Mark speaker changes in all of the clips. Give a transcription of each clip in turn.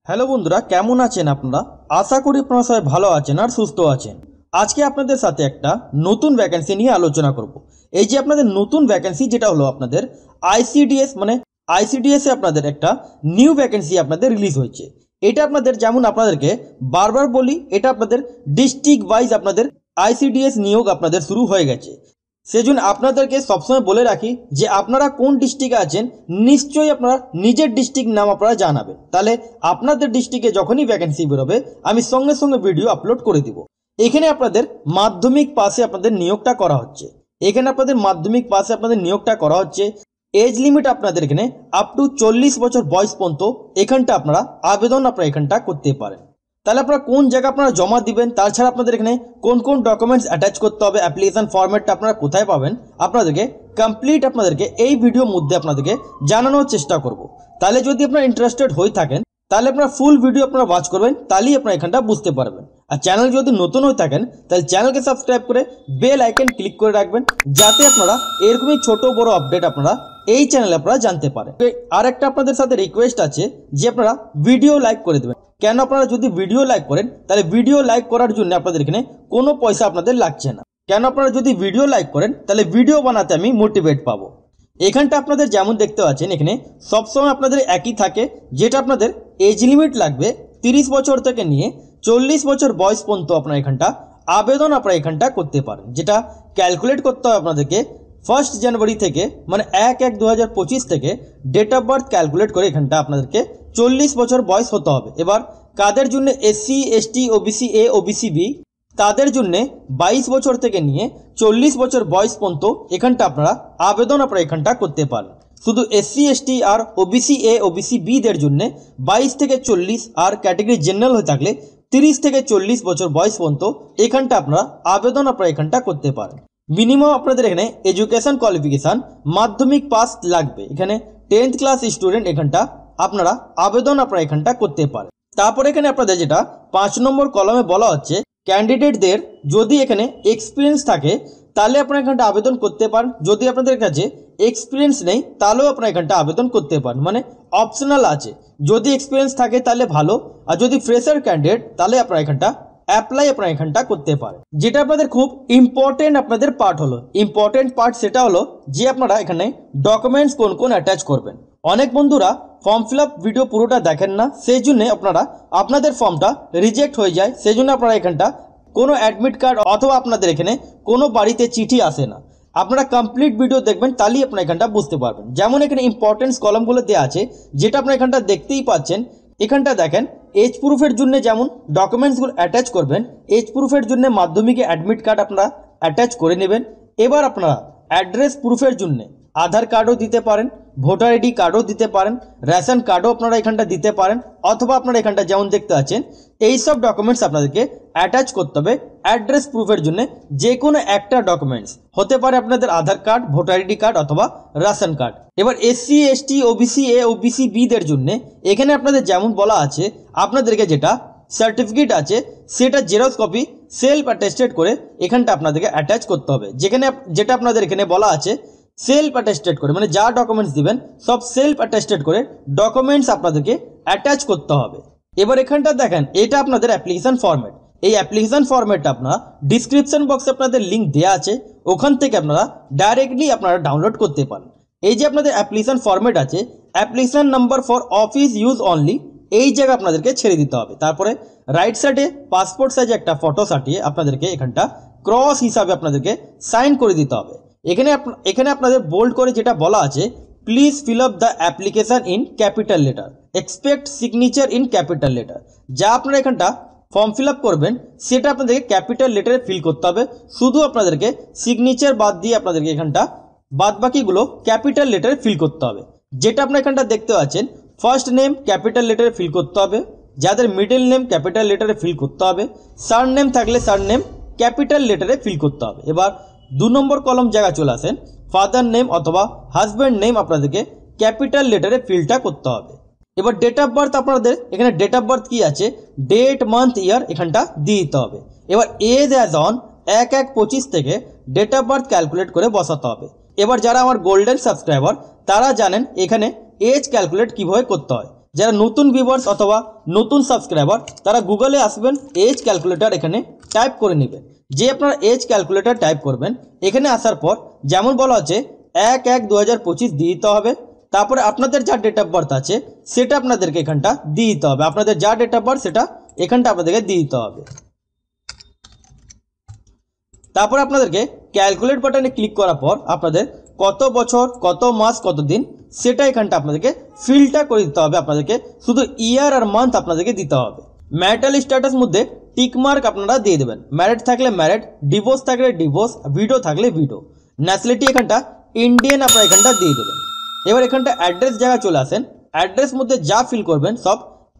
Speaker 1: Hello বন্ধুরা, কেমন আছেন আপনারা? আশা করি আপনারা সবাই ভালো আছেন আর সুস্থ আছেন। আজকে আপনাদের সাথে একটা নতুন ভ্যাকেন্সি নিয়ে আলোচনা করব। এই যে আপনাদের নতুন ভ্যাকেন্সি, যেটা হলো আপনাদের আইসিডিএস, মানে আইসিডিএসে আপনাদের একটা নিউ ভ্যাকেন্সি আপনাদের রিলিজ হয়েছে। এটা আপনাদের, যেমন আপনাদেরকে বারবার বলি, এটা আপনাদের ডিস্ট্রিক্ট ওয়াইজ আপনাদের আইসিডিএস নিয়োগ আপনাদের শুরু হয়ে গেছে। সেজন্য আপনাদেরকে সবসময় বলে রাখি যে আপনারা কোন ডিস্ট্রিক্টে আছেন, নিশ্চয়ই আপনারা নিজের ডিস্ট্রিক্ট নাম আপনারা জানাবেন। তাহলে আপনাদের ডিস্ট্রিক্টে যখনই ভ্যাকেন্সি বেরোবে আমি সঙ্গে সঙ্গে ভিডিও আপলোড করে দিব। এখানে আপনাদের মাধ্যমিক পাশে আপনাদের নিয়োগটা করা হচ্ছে। এজ লিমিট আপনাদের এখানে আপ টু 40 বছর বয়স পর্যন্ত এখানটা আপনারা আবেদন এখানটা করতে পারেন। তাহলে আপনারা কোন জায়গা আপনারা জমা দিবেন, তাছাড়া আপনাদের এখানে কোন কোন ডকুমেন্টস অ্যাটাচ করতে হবে, অ্যাপ্লিকেশন ফরম্যাটটা আপনারা কোথায় পাবেন, আপনাদেরকে কমপ্লিট আপনাদেরকে এই ভিডিওর মধ্যে আপনাদেরকে জানানোর চেষ্টা করব। তাহলে যদি আপনারা ইন্টারেস্টেড হয়ে থাকেন তাহলে আপনারা ফুল ভিডিও আপনারা ওয়াচ করবেন, তাহলেই আপনারা এখানটা বুঝতে পারবেন। আর চ্যানেল যদি নতুন হয়ে থাকেন তাহলে চ্যানেলকে সাবস্ক্রাইব করে বেল আইকন ক্লিক করে রাখবেন, যাতে আপনারা এরকমই ছোট বড় আপডেট আপনারা এই চ্যানেলে আপনারা জানতে পারেন। আর একটা আপনাদের সাথে রিকোয়েস্ট আছে যে আপনারা ভিডিও লাইক করে দেবেন। কেন আপনারা যদি ভিডিও লাইক করেন তাহলে ভিডিও লাইক করার জন্য আপনাদের এখানে কোনো পয়সা আপনাদের লাগছে না। কেন আপনারা যদি ভিডিও লাইক করেন তাহলে ভিডিও বানাতে আমি মোটিভেট পাবো। এখানটা আপনাদের যেমন দেখতে পাচ্ছেন, এখানে সবসময় আপনাদের একই থাকে, যেটা আপনাদের এজ লিমিট লাগবে 30 বছর থেকে নিয়ে 40 বছর বয়স পর্যন্ত আপনারা এখানটা আবেদন আপনারা এখানটা করতে পারেন। যেটা ক্যালকুলেট করতে হবে আপনাদেরকে 1 জানুয়ারি থেকে, মানে 1/1/2025 থেকে ডেট অফ বার্থ ক্যালকুলেট করে এখানটা আপনাদেরকে 40 বছর বয়স হতে হবে। এবার কাদের জন্য SC ST OBC A OBC B, তাদের জন্য 22 বছর থেকে নিয়ে 40 বছর বয়স পর্যন্ত এখানটা আপনারা আবেদন এখানটা করতে পারেন। শুধু SC ST R OBC A OBC B দের জন্য 22 থেকে 40, আর ক্যাটাগরি জেনারেল হয়ে থাকলে 30 থেকে 40 বছর বয়স পর্যন্ত এখানটা আপনারা আবেদন এখানটা করতে পারেন। মিনিমাম আপনাদের এখানে এডুকেশন কোয়ালিফিকেশান মাধ্যমিক পাস লাগবে। এখানে 10th ক্লাস স্টুডেন্ট এখানটা আপনারা আবেদন এখানটা করতে পারেন। তারপর এখানে আপনাদের যেটা 5 নম্বর কলমে বলা হচ্ছে, ক্যান্ডিডেটদের যদি এখানে এক্সপিরিয়েন্স থাকে তাহলে আপনারা এখানটা আবেদন করতে পারেন। যদি আপনাদের কাছে এক্সপিরিয়েন্স নেই তাহলেও আপনারা এখানটা আবেদন করতে পারেন, মানে অপশনাল আছে। যদি এক্সপিরিয়েন্স থাকে তাহলে ভালো, আর যদি ফ্রেশার ক্যান্ডিডেট তাহলে আপনারা এখানটা অ্যাপ্লাই এখানটা করতে পারেন। যেটা আপনাদের খুব ইম্পর্টেন্ট আপনাদের পার্ট হলো, সেটা হলো যে আপনারা এখানে ডকুমেন্টস কোন কোন অ্যাটাচ করবেন। অনেক বন্ধুরা ফর্ম ফিল আপ ভিডিও পুরোটা দেখেন না, সেই জন্য আপনাদের ফর্মটা রিজেক্ট হয়ে যায়। সেই জন্য আপনারা এখানটা কোনো অ্যাডমিট কার্ড অথবা আপনাদের এখানে কোনো বাড়িতে চিঠি আসে না। আপনারা কমপ্লিট ভিডিও দেখবেন, তাহলেই আপনারা এখানটা বুঝতে পারবেন। যেমন এখানে ইম্পর্টেন্স কলমগুলো দেওয়া আছে, যেটা আপনারা এখানটা দেখতেই পাচ্ছেন। এখানটা দেখেন এজ প্রুফের জন্য যেমন ডকুমেন্টসগুলো অ্যাটাচ করবেন, এজ প্রুফের জন্য মাধ্যমিকে অ্যাডমিট কার্ড আপনারা অ্যাটাচ করে নেবেন। এবার আপনারা অ্যাড্রেস প্রুফের জন্য আধার কার্ডও দিতে পারেন, ভোটার আইডি কার্ডও দিতে পারেন, রেশন কার্ডও আপনারা এখানটা দিতে পারেন, অথবা আপনারা এখানটা যেমন দেখতে পাচ্ছেন এইসব ডকুমেন্টস আপনাদেরকে অ্যাটাচ করতে হবে। অ্যাড্রেস প্রুফের জন্য যে কোনো একটা ডকুমেন্টস হতে পারে আপনাদের আধার কার্ড, ভোটার আইডি কার্ড অথবা রেশন কার্ড। এবার SC ST OBC A OBC B দের জন্য এখানে আপনাদের যেমন বলা আছে, আপনাদেরকে যেটা সার্টিফিকেট আছে সেটা জেরক্স কপি সেলফ অ্যাটেস্টেড করে এখানটা আপনাদেরকে অ্যাটাচ করতে হবে। যেটা আপনাদের এখানে বলা আছে সেলফ অ্যাটেস্টেড করে, মানে যা ডকুমেন্টস দিবেন সব সেলফ অ্যাটেস্টেড করে ডকুমেন্টস আপনাদেরকে অ্যাটাচ করতে হবে। এবার এখানটা দেখেন, এটা আপনাদের অ্যাপ্লিকেশন ফরম্যাট। এই অ্যাপ্লিকেশন ফরম্যাটটা আপনারা ডিসক্রিপশন বক্সে আপনাদের লিঙ্ক দেওয়া আছে, ওখান থেকে আপনারা ডাইরেক্টলি আপনারা ডাউনলোড করতে পারেন। এই যে আপনাদের অ্যাপ্লিকেশন ফরম্যাট আছে, application number for office use only, এই জায়গা আপনাদেরকে ছেড়ে দিতে হবে। তারপরে রাইট সাইডে পাসপোর্ট সাইজে একটা ফটো সাটিয়ে আপনাদেরকে এখানটা ক্রস হিসাবে আপনাদেরকে সাইন করে দিতে হবে। এখানে আপনাদের বোল্ড করে যেটা বলা আছে, please fill up the application in capital letter, expect signature in capital letter. যা আপনারা এখানটা ফর্ম ফিল আপ করবেন সেটা আপনাদেরকে ক্যাপিটাল লেটারে ফিল করতে হবে। শুধু আপনাদেরকে সিগনেচার বাদ দিয়ে আপনাদেরকে এখানটা বাদ বাকিগুলো ক্যাপিটাল লেটারে ফিল করতে হবে। যেটা আপনারা এখানটা দেখতে পাচ্ছেন, ফার্স্ট নেম ক্যাপিটাল লেটারে ফিল করতে হবে, যাদের মিডল নেম ক্যাপিটাল লেটারে ফিল করতে হবে, সার নেম থাকলে সার নেম ক্যাপিটাল লেটারে ফিল করতে হবে। এবার 2 নম্বর কলম জায়গা চলে আসেন, ফাদার নেম অথবা হাজব্যান্ড নেম আপনাদেরকে ক্যাপিটাল লেটারে ফিলটা করতে হবে। এবার ডেট অফ বার্থ আপনাদের এখানে ডেট অফ বার্থ কি আছে, ডেট মান্থ ইয়ার এখানটা দিয়ে দিতে হবে। এবার এজ অ্যাজ অন 1/1/25 থেকে ডেট অফ বার্থ ক্যালকুলেট করে বসাতে হবে। এবার যারা আমার গোল্ডেন সাবস্ক্রাইবার তারা জানেন এখানে এজ ক্যালকুলেট কীভাবে করতে হয়। যারা নতুন ভিউয়ার্স অথবা নতুন সাবস্ক্রাইবার তারা গুগলে আসবেন, এজ ক্যালকুলেটর এখানে টাইপ করে নেবেন। যে আপনারা এজ ক্যালকুলেটর টাইপ করবেন, এখানে আসার পর যেমন বলা আছে 1/1/2025 দিয়ে দিতে হবে। তারপরে আপনাদের যা ডেট অফ বার্থ আছে সেটা আপনাদেরকে এখানটা দিয়ে দিতে হবে। আপনাদের যা ডেট অফ বার্থ সেটা এখানটা আপনাদেরকে দিয়ে দিতে হবে। তারপর আপনাদেরকে ক্যালকুলেট বাটনে ক্লিক করার পর আপনাদের কত বছর, কত মাস, কত দিন সেটা এখানটা আপনাদেরকে ফিল্টার করে দিতে হবে। আপনাদেরকে শুধু ইয়ার আর মান্থ আপনাদেরকে দিতে হবে। ম্যারিটাল স্ট্যাটাস মধ্যে টিক মার্ক আপনারা দিয়ে দেবেন। ম্যারিড থাকলে ম্যারিড, ডিভোর্স থাকলে ডিভোর্স, ভিডো থাকলে ভিডো। ন্যাশনালিটি এখানটা ইন্ডিয়ান আপনারা এখানটা দিয়ে দেবেন। এবার এখানটা অ্যাড্রেস জায়গা চলে আসেন। অ্যাড্রেস মধ্যে যা ফিল করবেন সব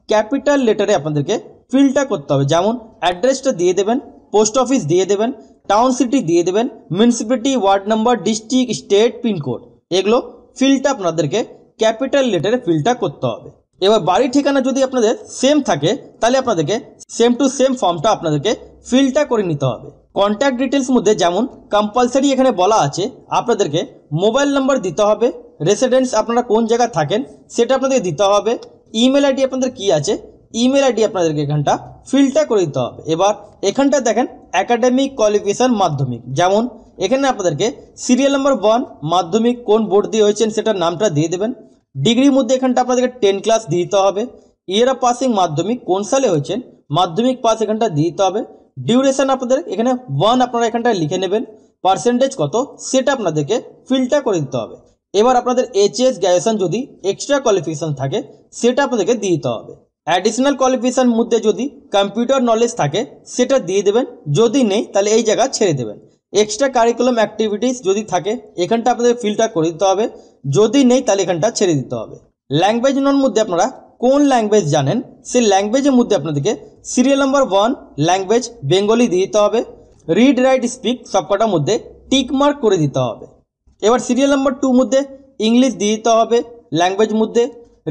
Speaker 1: ক্যাপিটাল লেটারে আপনাদেরকে ফিলটা করতে হবে। যেমন অ্যাড্রেসটা দিয়ে দেবেন, পোস্ট অফিস দিয়ে দেবেন, টাউন সিটি দিয়ে দেবেন, municipality, ward number, district, state, pin code, এগুলো ফিলটা আপনাদেরকে ক্যাপিটাল লেটারে ফিলটা করতে হবে। এবার বাড়ি ঠিকানা যদি আপনাদের সেম থাকে তাহলে আপনাদেরকে সেম টু সেম ফর্মটা আপনাদেরকে ফিলটা করে নিতে হবে। কন্ট্যাক্ট ডিটেলস মধ্যে যেমন কম্পালসারি এখানে বলা আছে আপনাদেরকে মোবাইল নাম্বার দিতে হবে, রেসিডেন্স আপনারা কোন জায়গায় থাকেন সেটা আপনাদেরকে দিতে হবে, ইমেল আইডি আপনাদের কি আছে ইমেল আইডি আপনাদেরকে এখানটা ফিলটা করে দিতে হবে। এবার এখানটা দেখেন একাডেমিক কোয়ালিফিকেশন মাধ্যমিক, যেমন এখানে আপনাদেরকে সিরিয়াল নাম্বার 1 মাধ্যমিক কোন বোর্ড দিয়ে হয়েছেন সেটার নামটা দিয়ে দেবেন। ডিগ্রির মধ্যে এখানটা আপনাদেরকে 10 ক্লাস দিয়ে দিতে হবে। ইয়ার অফ পাসিং মাধ্যমিক কোন সালে হয়েছেন মাধ্যমিক পাস এখানটা দিয়ে দিতে হবে। ডিউরেশন আপনাদের এখানে 1 আপনারা এখানটা লিখে নেবেন। পার্সেন্টেজ কত সেটা আপনাদেরকে ফিলটা করে দিতে হবে। এবার আপনাদের এইচএস গ্র্যাজুয়েশন যদি এক্সট্রা কোয়ালিফিকেশন থাকে সেটা আপনাদেরকে দিয়ে দিতে হবে। অ্যাডিশনাল কোয়ালিফিকেশন মধ্যে যদি কম্পিউটার নলেজ থাকে সেটা দিয়ে দেবেন, যদি নেই তাহলে এই জায়গা ছেড়ে দেবেন। এক্সট্রা কারিকুলাম অ্যাক্টিভিটিস যদি থাকে এখানটা আপনাদের ফিলটা করে দিতে হবে, যদি নেই তাহলে এখানটা ছেড়ে দিতে হবে। ল্যাঙ্গুয়েজ নন মধ্যে আপনারা কোন ল্যাঙ্গুয়েজ জানেন সেই ল্যাঙ্গুয়েজের মধ্যে আপনাদেরকে সিরিয়াল নাম্বার 1 ল্যাঙ্গুয়েজ বেঙ্গলি দিয়ে দিতে হবে। রিড রাইট স্পিক সবকটার মধ্যে টিক মার্ক করে দিতে হবে। এবার সিরিয়াল নাম্বার 2 মধ্যে ইংলিশ দিয়ে দিতে হবে। ল্যাঙ্গুয়েজ মধ্যে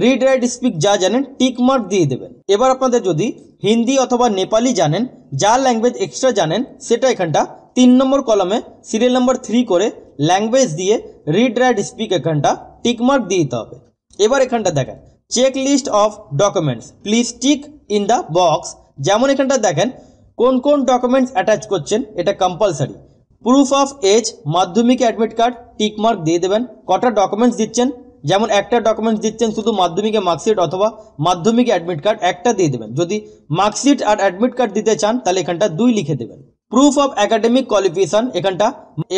Speaker 1: রিড রাইট স্পিক যা জানেন টিক মার্ক দিয়ে দেবেন। এবার আপনাদের যদি হিন্দি অথবা নেপালি জানেন, যা ল্যাঙ্গুয়েজ এক্সট্রা জানেন সেটা এখানটা 3 নম্বর কলমে সিরিয়াল নাম্বার 3 করে ল্যাঙ্গুয়েজ দিয়ে রিড রাইট স্পিক এখানটা টিক মার্ক দিয়ে দিতে হবে। এবার এখানটা দেখেন check list of documents please tick in the box, যেমন এখানটা দেখেন কোন কোন ডকুমেন্টস অ্যাটাচ করছেন এটা compulsory. Proof of age Madhyamik admit card tick mark দিয়ে দেবেন। কটা ডকুমেন্টস দিচ্ছেন, যেমন একটা ডকুমেন্টস দিচ্ছেন শুধু মাধ্যমিকে মার্কশিট অথবা মাধ্যমিকে অ্যাডমিট কার্ড একটা দিয়ে দেবেন। যদি মার্কশিট আর অ্যাডমিট কার্ড দিতে চান তাহলে এখানটা 2 লিখে দেবেন। প্রুফ অফ একাডেমিক কোয়ালিফিকেশন এখানটা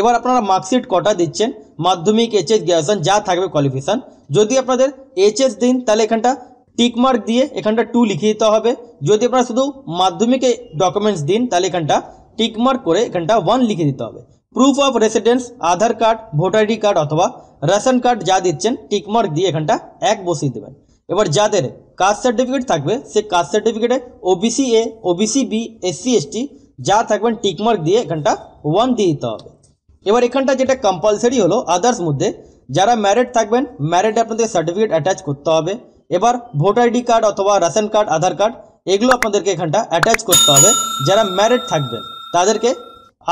Speaker 1: এবার আপনারা মার্কশিট কটা দিচ্ছেন মাধ্যমিক, এইচএস, গ্র্যাজুয়েশন যা থাকবে কোয়ালিফিকেশন, যদি আপনাদের এইচএস দিন তাহলে এখানটা টিক মার্ক দিয়ে এখানটা 2 লিখে দিতে হবে। যদি আপনারা শুধু মাধ্যমিকে ডকুমেন্টস দিন তাহলে এখানটা টিক মার্ক করে এখানটা 1 লিখে দিতে হবে। Proof of residence Aadhaar card, voter ID card অথবা রেশন কার্ড যা দিচ্ছেন টিক মার্ক দিয়ে এখানটা 1 বসিয়ে দেবেন। এবার যাদের কাস্ট সার্টিফিকেট থাকবে সে কাস্ট সার্টিফিকেটে OBC A, OBC B, SC ST যা থাকবেন টিক মার্ক দিয়ে এখানটা 1 দিয়ে দিতে হবে। এবার এখানটা যেটা কম্পালসারি হলো আদার্স মধ্যে যারা ম্যারিড থাকবেন ম্যারিড আপনাদের সার্টিফিকেট অ্যাটাচ করতে হবে। এবার ভোটার আইডি কার্ড অথবা রেশন কার্ড, আধার কার্ড এগুলো আপনাদেরকে এখানটা অ্যাটাচ করতে হবে। যারা ম্যারিড থাকবেন তাদেরকে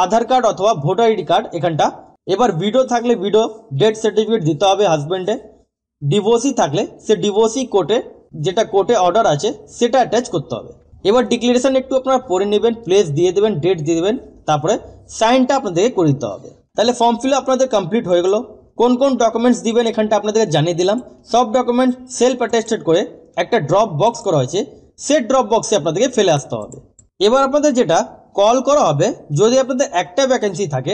Speaker 1: আধার কার্ড অথবা ভোটার আইডি কার্ড এখানটা। এবার ভিডো থাকলে ভিডো ডেথ সার্টিফিকেট দিতে হবে হাজব্যান্ডে। ডিভোর্সি থাকলে সে ডিভোর্সি কোর্টে যেটা কোর্টে অর্ডার আছে সেটা অ্যাটাচ করতে হবে। এবার ডিক্লারেশন একটু আপনারা পড়ে নেবেন, প্লেস দিয়ে দেবেন, ডেট দিয়ে দেবেন, তারপরে সাইনটা আপনাদেরকে করে দিতে হবে। তাহলে ফর্ম ফিল আপনাদের কমপ্লিট হয়ে গেল। কোন কোন ডকুমেন্টস দিবেন এখানটা আপনাদেরকে জানিয়ে দিলাম। সব ডকুমেন্টস সেলফ অ্যাটেস্টেড করে একটা ড্রপ বক্স করা হয়েছে, সেই ড্রপ বক্সে আপনাদেরকে ফেলে আসতে হবে। এবার আপনাদের যেটা কল করা হবে, যদি আপনাদের একটা ভ্যাকেন্সি থাকে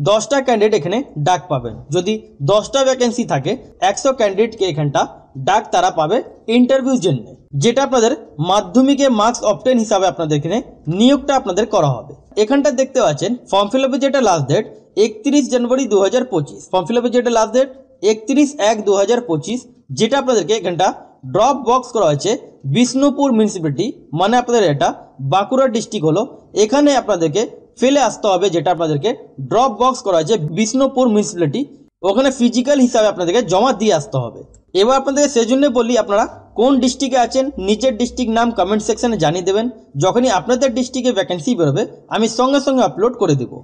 Speaker 1: 10টা ক্যান্ডিডেট এখানে ডাক পাবেন। যদি 10টা ভ্যাকেন্সি থাকে 100 ক্যান্ডিডেটকে এখানটা ডাক তারা পাবে ইন্টারভিউর জন্য, যেটা আপনাদের মাধ্যমিকে মার্কস অবটেন হিসাবে আপনাদের এখানে নিয়োগটা আপনাদের করা হবে। এখানটা দেখতে পাচ্ছেন ফর্ম ফিল আপের যেটা লাস্ট ডেট 31 জানুয়ারি 2025, ফর্ম ফিল আপের যেটা লাস্ট ডেট 31/1/2025, যেটা আপনাদেরকে এখানটা ড্রপ বক্স করা হয়েছে বিষ্ণুপুর মিউনিসিপ্যালিটি, মানে আপনাদের এটা বাঁকুড়া ডিস্ট্রিক্ট হলো। এখানে আপনাদেরকে ফেলে আসতে হবে, যেটা আপনাদেরকে ড্রপ বক্স করা হয়েছে বিষ্ণুপুর মিউনিসিপ্যালিটি, ওখানে ফিজিক্যাল হিসাবে আপনাদেরকে জমা দিয়ে আসতে হবে। এবার আপনাদেরকে সেজন্য বলি আপনারা কোন ডিস্ট্রিক্টে আছেন নিজের ডিস্ট্রিক্ট নাম কমেন্ট সেকশনে জানিয়ে দেবেন। যখনই আপনাদের ডিস্ট্রিক্টে ভ্যাকেন্সি বেরোবে আমি সঙ্গে সঙ্গে আপলোড করে দেবো।